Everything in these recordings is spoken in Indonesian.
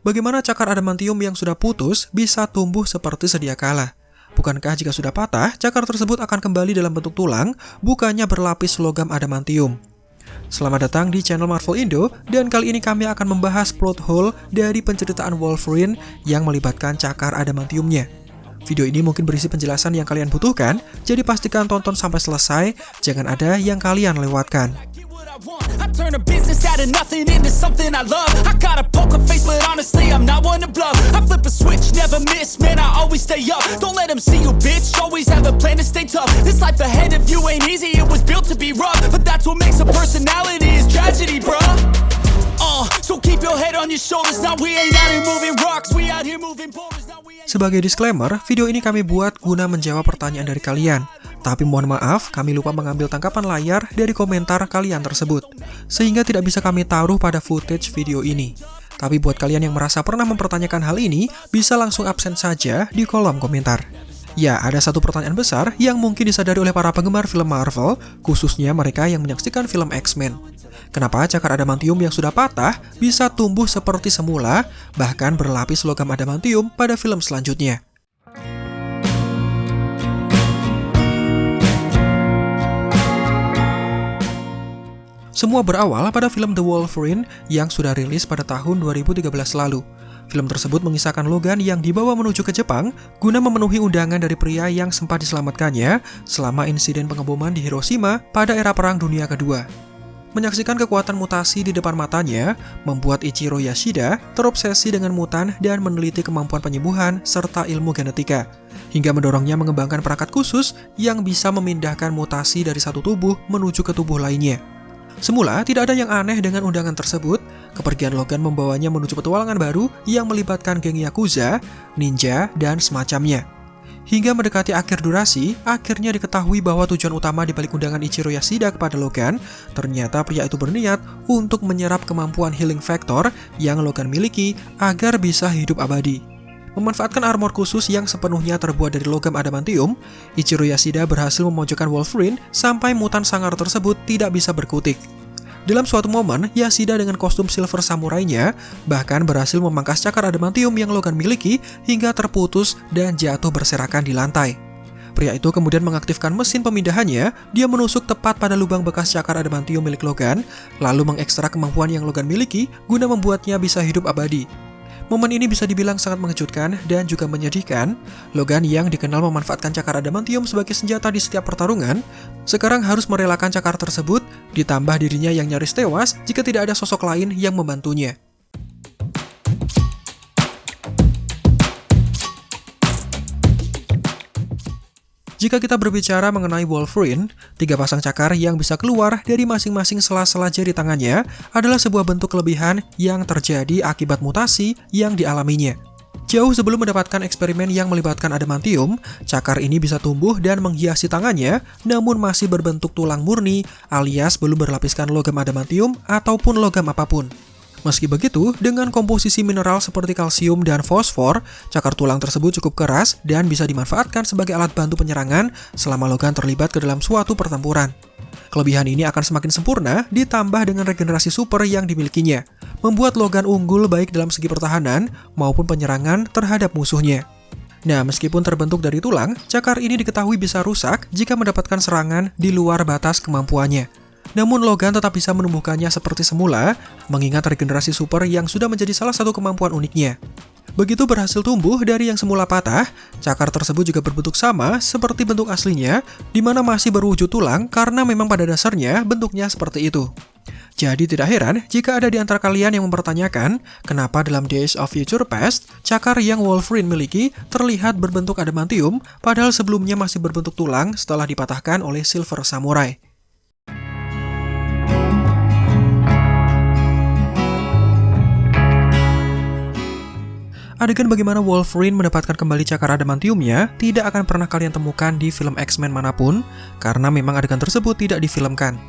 bagaimana cakar adamantium yang sudah putus bisa tumbuh seperti sedia kala? Bukankah jika sudah patah, cakar tersebut akan kembali dalam bentuk tulang, bukannya berlapis logam adamantium? Selamat datang di channel Marvel Indo, dan kali ini kami akan membahas plot hole dari penceritaan Wolverine yang melibatkan cakar adamantiumnya. Video ini mungkin berisi penjelasan yang kalian butuhkan, jadi pastikan tonton sampai selesai, jangan ada yang kalian lewatkan. I turn a business out of nothing into something I love. I got a poker face, but honestly, I'm not one to bluff. I flip a switch, never miss, man, I always stay up. Don't let them see you, bitch, always have a plan to stay tough. This life ahead of you ain't easy, it was built to be rough. But that's what makes a personality, is tragedy, bruh. So keep your head on your shoulders. Now we ain't out here moving rocks, we out here moving boulders. Sebagai disclaimer, video ini kami buat guna menjawab pertanyaan dari kalian. Tapi mohon maaf, kami lupa mengambil tangkapan layar dari komentar kalian tersebut, sehingga tidak bisa kami taruh pada footage video ini. Tapi buat kalian yang merasa pernah mempertanyakan hal ini, bisa langsung absen saja di kolom komentar. Ya, ada satu pertanyaan besar yang mungkin disadari oleh para penggemar film Marvel, khususnya mereka yang menyaksikan film X-Men. Kenapa cakar adamantium yang sudah patah bisa tumbuh seperti semula, bahkan berlapis logam adamantium pada film selanjutnya? Semua berawal pada film The Wolverine yang sudah rilis pada tahun 2013 lalu. Film tersebut mengisahkan Logan yang dibawa menuju ke Jepang guna memenuhi undangan dari pria yang sempat diselamatkannya selama insiden pengeboman di Hiroshima pada era Perang Dunia Kedua. Menyaksikan kekuatan mutasi di depan matanya, membuat Ichiro Yashida terobsesi dengan mutan dan meneliti kemampuan penyembuhan serta ilmu genetika, hingga mendorongnya mengembangkan perangkat khusus yang bisa memindahkan mutasi dari satu tubuh menuju ke tubuh lainnya. Semula, tidak ada yang aneh dengan undangan tersebut. Kepergian Logan membawanya menuju petualangan baru yang melibatkan geng Yakuza, ninja, dan semacamnya. Hingga mendekati akhir durasi, akhirnya diketahui bahwa tujuan utama di balik undangan Ichiro Yashida kepada Logan, ternyata pria itu berniat untuk menyerap kemampuan healing factor yang Logan miliki agar bisa hidup abadi. Memanfaatkan armor khusus yang sepenuhnya terbuat dari logam adamantium, Ichiro Yashida berhasil memojokkan Wolverine sampai mutan sangar tersebut tidak bisa berkutik. Dalam suatu momen, Yashida dengan kostum silver samurainya bahkan berhasil memangkas cakar adamantium yang Logan miliki hingga terputus dan jatuh berserakan di lantai. Pria itu kemudian mengaktifkan mesin pemindahannya, dia menusuk tepat pada lubang bekas cakar adamantium milik Logan, lalu mengekstrak kemampuan yang Logan miliki guna membuatnya bisa hidup abadi. Momen ini bisa dibilang sangat mengejutkan dan juga menyedihkan. Logan yang dikenal memanfaatkan cakar adamantium sebagai senjata di setiap pertarungan, sekarang harus merelakan cakar tersebut, ditambah dirinya yang nyaris tewas jika tidak ada sosok lain yang membantunya. Jika kita berbicara mengenai Wolverine, 3 pasang cakar yang bisa keluar dari masing-masing sela-sela jari tangannya adalah sebuah bentuk kelebihan yang terjadi akibat mutasi yang dialaminya. Jauh sebelum mendapatkan eksperimen yang melibatkan adamantium, cakar ini bisa tumbuh dan menghiasi tangannya, namun masih berbentuk tulang murni alias belum berlapiskan logam adamantium ataupun logam apapun. Meski begitu, dengan komposisi mineral seperti kalsium dan fosfor, cakar tulang tersebut cukup keras dan bisa dimanfaatkan sebagai alat bantu penyerangan selama Logan terlibat ke dalam suatu pertempuran. Kelebihan ini akan semakin sempurna ditambah dengan regenerasi super yang dimilikinya, membuat Logan unggul baik dalam segi pertahanan maupun penyerangan terhadap musuhnya. Nah, meskipun terbentuk dari tulang, cakar ini diketahui bisa rusak jika mendapatkan serangan di luar batas kemampuannya. Namun Logan tetap bisa menumbuhkannya seperti semula, mengingat regenerasi super yang sudah menjadi salah satu kemampuan uniknya. Begitu berhasil tumbuh dari yang semula patah, cakar tersebut juga berbentuk sama seperti bentuk aslinya, di mana masih berwujud tulang karena memang pada dasarnya bentuknya seperti itu. Jadi tidak heran jika ada di antara kalian yang mempertanyakan kenapa dalam Days of Future Past, cakar yang Wolverine miliki terlihat berbentuk adamantium, padahal sebelumnya masih berbentuk tulang setelah dipatahkan oleh Silver Samurai. Adegan bagaimana Wolverine mendapatkan kembali cakar adamantiumnya tidak akan pernah kalian temukan di film X-Men manapun, karena memang adegan tersebut tidak difilmkan.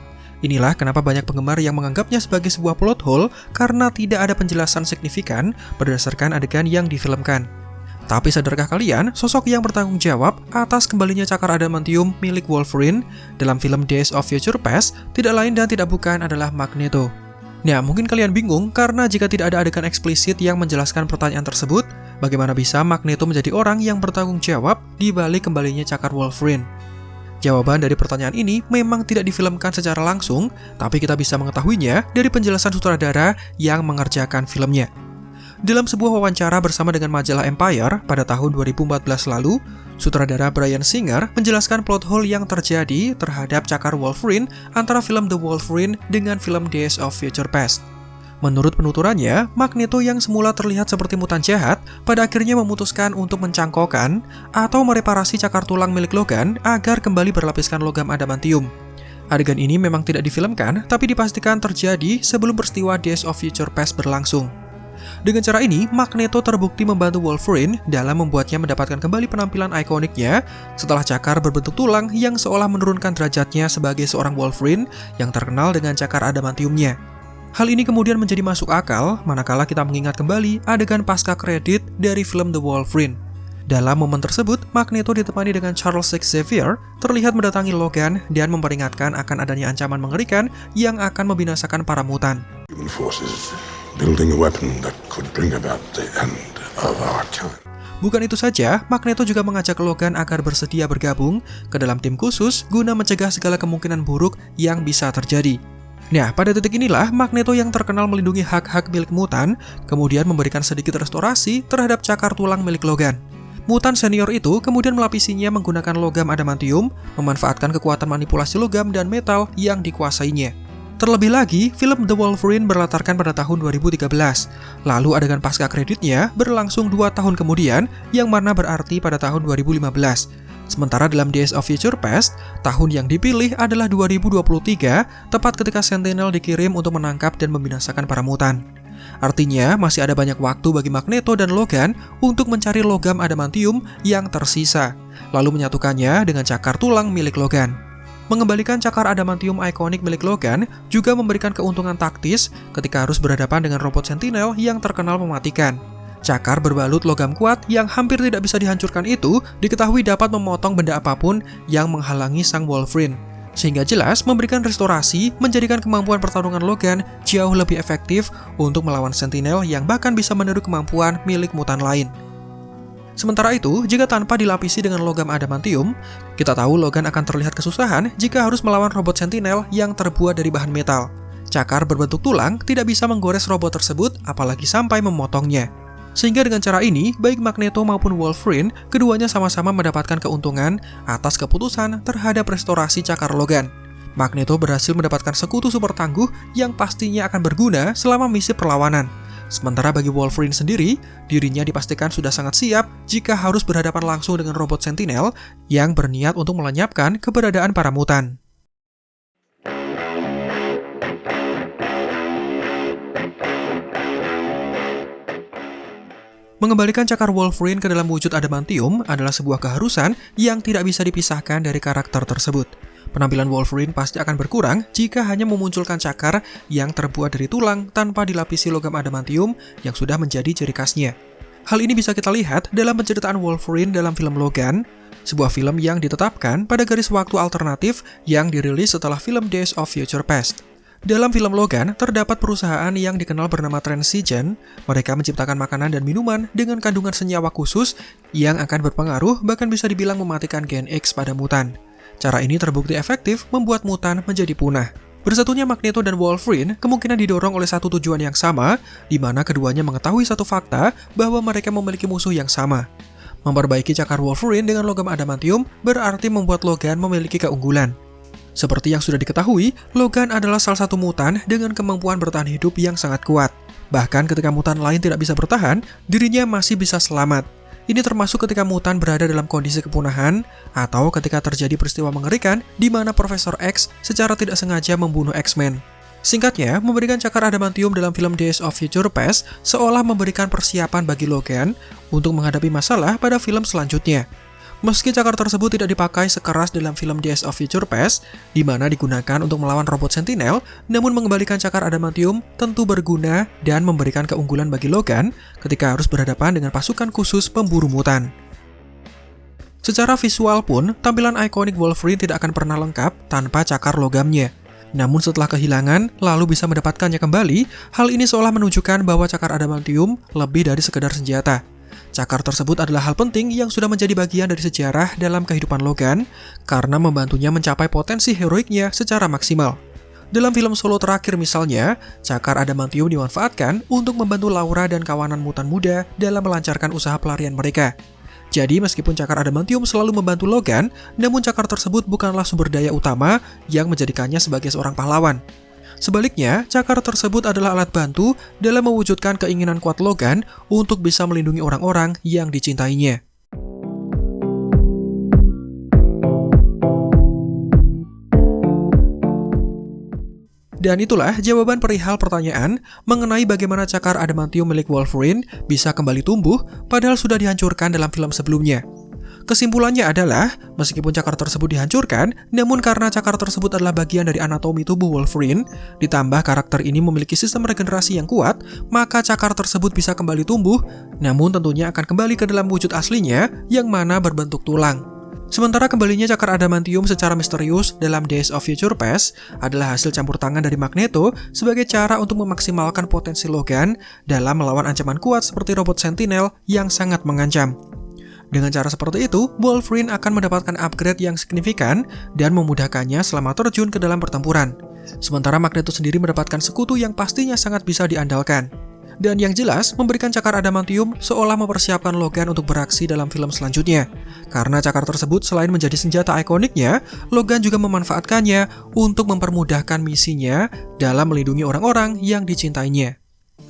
Inilah kenapa banyak penggemar yang menganggapnya sebagai sebuah plot hole karena tidak ada penjelasan signifikan berdasarkan adegan yang difilmkan. Tapi sadarkah kalian, sosok yang bertanggung jawab atas kembalinya cakar adamantium milik Wolverine dalam film Days of Future Past tidak lain dan tidak bukan adalah Magneto. Nah, mungkin kalian bingung karena jika tidak ada adegan eksplisit yang menjelaskan pertanyaan tersebut, bagaimana bisa Magneto menjadi orang yang bertanggung jawab di balik kembalinya cakar Wolverine? Jawaban dari pertanyaan ini memang tidak difilmkan secara langsung, tapi kita bisa mengetahuinya dari penjelasan sutradara yang mengerjakan filmnya. Dalam sebuah wawancara bersama dengan majalah Empire pada tahun 2014 lalu, sutradara Bryan Singer menjelaskan plot hole yang terjadi terhadap cakar Wolverine antara film The Wolverine dengan film Days of Future Past. Menurut penuturannya, Magneto yang semula terlihat seperti mutan jahat, pada akhirnya memutuskan untuk mencangkokkan atau mereparasi cakar tulang milik Logan agar kembali berlapiskan logam adamantium. Adegan ini memang tidak difilmkan, tapi dipastikan terjadi sebelum peristiwa Days of Future Past berlangsung. Dengan cara ini, Magneto terbukti membantu Wolverine dalam membuatnya mendapatkan kembali penampilan ikoniknya setelah cakar berbentuk tulang yang seolah menurunkan derajatnya sebagai seorang Wolverine yang terkenal dengan cakar adamantiumnya. Hal ini kemudian menjadi masuk akal manakala kita mengingat kembali adegan pasca kredit dari film The Wolverine. Dalam momen tersebut, Magneto ditemani dengan Charles Xavier terlihat mendatangi Logan dan memperingatkan akan adanya ancaman mengerikan yang akan membinasakan para mutan. Bukan itu saja, Magneto juga mengajak Logan agar bersedia bergabung ke dalam tim khusus guna mencegah segala kemungkinan buruk yang bisa terjadi. Nah, pada titik inilah Magneto yang terkenal melindungi hak-hak milik mutan, kemudian memberikan sedikit restorasi terhadap cakar tulang milik Logan. Mutan senior itu kemudian melapisinya menggunakan logam adamantium, memanfaatkan kekuatan manipulasi logam dan metal yang dikuasainya. Terlebih lagi, film The Wolverine berlatarkan pada tahun 2013. Lalu adegan pasca kreditnya berlangsung 2 tahun kemudian, yang mana berarti pada tahun 2015. Sementara dalam Days of Future Past, tahun yang dipilih adalah 2023, tepat ketika Sentinel dikirim untuk menangkap dan membinasakan para mutan. Artinya, masih ada banyak waktu bagi Magneto dan Logan untuk mencari logam adamantium yang tersisa, lalu menyatukannya dengan cakar tulang milik Logan. Mengembalikan cakar adamantium ikonik milik Logan juga memberikan keuntungan taktis ketika harus berhadapan dengan robot Sentinel yang terkenal mematikan. Cakar berbalut logam kuat yang hampir tidak bisa dihancurkan itu diketahui dapat memotong benda apapun yang menghalangi sang Wolverine, sehingga jelas memberikan restorasi menjadikan kemampuan pertarungan Logan jauh lebih efektif untuk melawan Sentinel yang bahkan bisa meniru kemampuan milik mutan lain. Sementara itu, jika tanpa dilapisi dengan logam adamantium, kita tahu Logan akan terlihat kesusahan jika harus melawan robot Sentinel yang terbuat dari bahan metal. Cakar berbentuk tulang tidak bisa menggores robot tersebut, apalagi sampai memotongnya. Sehingga dengan cara ini, baik Magneto maupun Wolverine, keduanya sama-sama mendapatkan keuntungan atas keputusan terhadap restorasi cakar Logan. Magneto berhasil mendapatkan sekutu super tangguh yang pastinya akan berguna selama misi perlawanan. Sementara bagi Wolverine sendiri, dirinya dipastikan sudah sangat siap jika harus berhadapan langsung dengan robot Sentinel yang berniat untuk melenyapkan keberadaan para mutan. Mengembalikan cakar Wolverine ke dalam wujud adamantium adalah sebuah keharusan yang tidak bisa dipisahkan dari karakter tersebut. Penampilan Wolverine pasti akan berkurang jika hanya memunculkan cakar yang terbuat dari tulang tanpa dilapisi logam adamantium yang sudah menjadi ciri khasnya. Hal ini bisa kita lihat dalam penceritaan Wolverine dalam film Logan, sebuah film yang ditetapkan pada garis waktu alternatif yang dirilis setelah film Days of Future Past. Dalam film Logan, terdapat perusahaan yang dikenal bernama Transigen. Mereka menciptakan makanan dan minuman dengan kandungan senyawa khusus yang akan berpengaruh bahkan bisa dibilang mematikan gen X pada mutan. Cara ini terbukti efektif membuat mutan menjadi punah. Bersatunya Magneto dan Wolverine kemungkinan didorong oleh satu tujuan yang sama, di mana keduanya mengetahui satu fakta bahwa mereka memiliki musuh yang sama. Memperbaiki cakar Wolverine dengan logam adamantium berarti membuat Logan memiliki keunggulan. Seperti yang sudah diketahui, Logan adalah salah satu mutan dengan kemampuan bertahan hidup yang sangat kuat. Bahkan ketika mutan lain tidak bisa bertahan, dirinya masih bisa selamat. Ini termasuk ketika mutan berada dalam kondisi kepunahan, atau ketika terjadi peristiwa mengerikan di mana Profesor X secara tidak sengaja membunuh X-Men. Singkatnya, memberikan cakar adamantium dalam film Days of Future Past seolah memberikan persiapan bagi Logan untuk menghadapi masalah pada film selanjutnya. Meski cakar tersebut tidak dipakai sekeras dalam film Days of Future Past, di mana digunakan untuk melawan robot Sentinel, namun mengembalikan cakar adamantium tentu berguna dan memberikan keunggulan bagi Logan ketika harus berhadapan dengan pasukan khusus pemburu mutan. Secara visual pun, tampilan ikonik Wolverine tidak akan pernah lengkap tanpa cakar logamnya. Namun setelah kehilangan, lalu bisa mendapatkannya kembali, hal ini seolah menunjukkan bahwa cakar adamantium lebih dari sekedar senjata. Cakar tersebut adalah hal penting yang sudah menjadi bagian dari sejarah dalam kehidupan Logan, karena membantunya mencapai potensi heroiknya secara maksimal. Dalam film solo terakhir misalnya, cakar adamantium dimanfaatkan untuk membantu Laura dan kawanan mutan muda dalam melancarkan usaha pelarian mereka. Jadi meskipun cakar adamantium selalu membantu Logan, namun cakar tersebut bukanlah sumber daya utama yang menjadikannya sebagai seorang pahlawan. Sebaliknya, cakar tersebut adalah alat bantu dalam mewujudkan keinginan kuat Logan untuk bisa melindungi orang-orang yang dicintainya. Dan itulah jawaban perihal pertanyaan mengenai bagaimana cakar adamantium milik Wolverine bisa kembali tumbuh padahal sudah dihancurkan dalam film sebelumnya. Kesimpulannya adalah, meskipun cakar tersebut dihancurkan, namun karena cakar tersebut adalah bagian dari anatomi tubuh Wolverine, ditambah karakter ini memiliki sistem regenerasi yang kuat, maka cakar tersebut bisa kembali tumbuh, namun tentunya akan kembali ke dalam wujud aslinya yang mana berbentuk tulang. Sementara kembalinya cakar adamantium secara misterius dalam Days of Future Past adalah hasil campur tangan dari Magneto sebagai cara untuk memaksimalkan potensi Logan dalam melawan ancaman kuat seperti robot Sentinel yang sangat mengancam. Dengan cara seperti itu, Wolverine akan mendapatkan upgrade yang signifikan dan memudahkannya selama terjun ke dalam pertempuran. Sementara Magneto sendiri mendapatkan sekutu yang pastinya sangat bisa diandalkan. Dan yang jelas, memberikan cakar adamantium seolah mempersiapkan Logan untuk beraksi dalam film selanjutnya. Karena cakar tersebut selain menjadi senjata ikoniknya, Logan juga memanfaatkannya untuk mempermudahkan misinya dalam melindungi orang-orang yang dicintainya.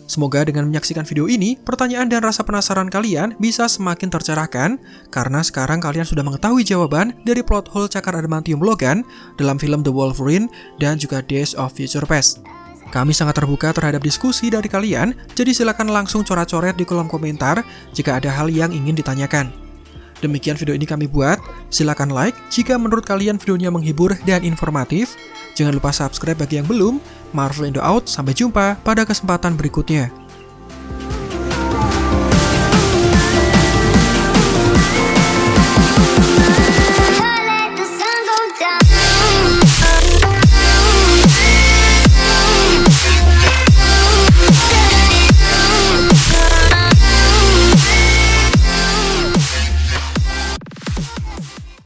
Semoga dengan menyaksikan video ini, pertanyaan dan rasa penasaran kalian bisa semakin tercerahkan, karena sekarang kalian sudah mengetahui jawaban dari plot hole cakar adamantium Logan dalam film The Wolverine dan juga Days of Future Past. Kami sangat terbuka terhadap diskusi dari kalian, jadi silakan langsung coret-coret di kolom komentar jika ada hal yang ingin ditanyakan. Demikian video ini kami buat, silakan like jika menurut kalian videonya menghibur dan informatif. Jangan lupa subscribe bagi yang belum. Marvel Indo out, sampai jumpa pada kesempatan berikutnya.